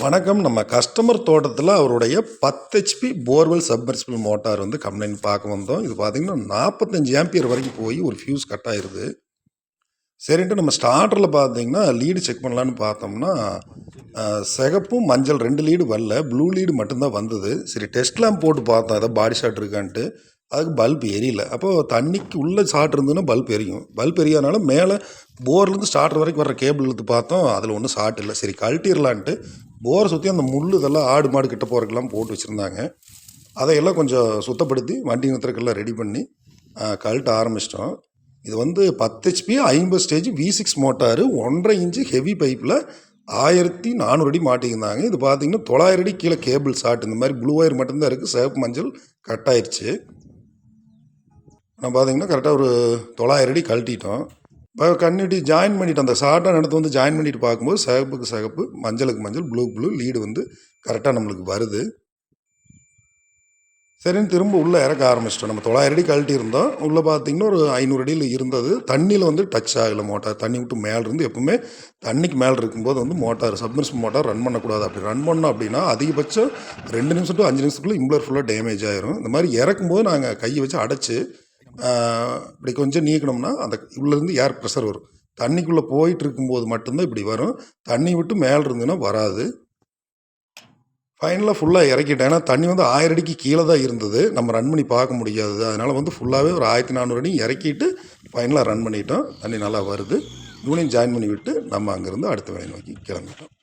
வணக்கம். நம்ம கஸ்டமர் தோட்டத்தில் அவருடைய 10 ஹெச்பி போர்வெல் சப்மர்சிபிள் மோட்டார் வந்து கம்ப்ளைண்ட் பார்க்க வந்தோம். இது பார்த்தீங்கன்னா 45 ஆம்பியர் வரைக்கும் போய் ஒரு ஃபியூஸ் கட் ஆயிருது. சரின்ட்டு நம்ம ஸ்டார்டரில் பார்த்தீங்கன்னா லீடு செக் பண்ணலான்னு பார்த்தோம்னா சிகப்பும் மஞ்சள் 2 லீடு வரல, ப்ளூ லீடு மட்டும்தான் வந்தது. சரி டெஸ்ட் லேம்ப் போட்டு பார்த்தோம் ஏதாவது பாடி ஷாட் இருக்கான்ட்டு. அதுக்கு பல்ப் எரியல. அப்போது தண்ணிக்கு உள்ளே ஷார்ட் இருந்ததுன்னா பல்ப் எரியும். பல்ப் எரியாதனால மேலே போர்லேருந்து ஸ்டார்டர் வரைக்கும் வர கேபிள் இழுத்து பார்த்தோம், அதில் ஒன்றும் ஷார்ட் இல்லை. சரி கழட்டிடலான்ட்டு போரை சுற்றி அந்த முள் இதெல்லாம் ஆடு மாடு கிட்ட போகிறதுக்கெல்லாம் போட்டு வச்சுருந்தாங்க. அதையெல்லாம் கொஞ்சம் சுத்தப்படுத்தி வண்டி நிறுத்துறதுக்கெல்லாம் ரெடி பண்ணி கழட்ட ஆரம்பிச்சிட்டோம். இது வந்து 10 HP 50 stage V6 motor 1.5 inch heavy பைப்பில் 1400 அடி மாட்டியிருந்தாங்க. இது பார்த்தீங்கன்னா 900 அடி கீழே கேபிள் ஷார்ட். இந்த மாதிரி ப்ளூ ஒயர் மட்டும்தான் இருக்குது, சிவப்பு மஞ்சள் கட் ஆயிடுச்சு. நான் பார்த்தீங்கன்னா கரெக்டாக ஒரு 900 அடி கழட்டிட்டோம். இப்போ கண்ணிட்டு ஜாயின் பண்ணிவிட்டு அந்த ஷார்ட்டாக நடத்து வந்து ஜாயின் பண்ணிவிட்டு பார்க்கும்போது சிகப்புக்கு சிகப்பு, மஞ்சளுக்கு மஞ்சள், ப்ளூக்கு ப்ளூ லீடு வந்து கரெக்டாக நம்மளுக்கு வருது. சரின்னு திரும்ப உள்ளே இறக்க ஆரம்பிச்சிட்டோம். நம்ம 900 அடி கழட்டி இருந்தோம். உள்ளே பார்த்தீங்கன்னா ஒரு 500 அடியில் இருந்தது. தண்ணியில் வந்து டச் ஆகலை மோட்டார். தண்ணி விட்டு மேலே இருந்து எப்பவுமே தண்ணிக்கு மேலே இருக்கும்போது வந்து மோட்டார் சப்மர்சிபிள் மோட்டார் ரன் பண்ணக்கூடாது. அப்படி ரன் பண்ணோம் அப்படின்னா அதிகபட்சம் 2 நிமிஷம் டு 5 நிமிஷத்துக்குள்ளே இம்ப்ளர் ஃபுல்லாக டேமேஜ் ஆயிரும். இந்த மாதிரி இறக்கும்போது நாங்கள் கையை வச்சு அடைச்சி இப்படி கொஞ்சம் நீக்கணும்னா அந்த உள்ளேருந்து ஏர் ப்ரெஷர் வரும். தண்ணிக்குள்ளே போயிட்டு இருக்கும்போது மட்டும்தான் இப்படி வரும். தண்ணி விட்டு மேலே இருந்துன்னா வராது. ஃபைனலாக ஃபுல்லாக இறக்கிட்டேன். ஏன்னா தண்ணி வந்து 1000 அடிக்கு கீழே தான் இருந்தது. நம்ம ரன் பண்ணி பார்க்க முடியாது. அதனால் வந்து ஃபுல்லாகவே ஒரு 1400 அடி இறக்கிட்டு ஃபைனலாக ரன் பண்ணிட்டோம். தண்ணி நல்லா வருது. யூனியன் ஜாயின் பண்ணி விட்டு நம்ம அங்கேருந்து அடுத்த வேலையை நோக்கி கிளம்பிட்டோம்.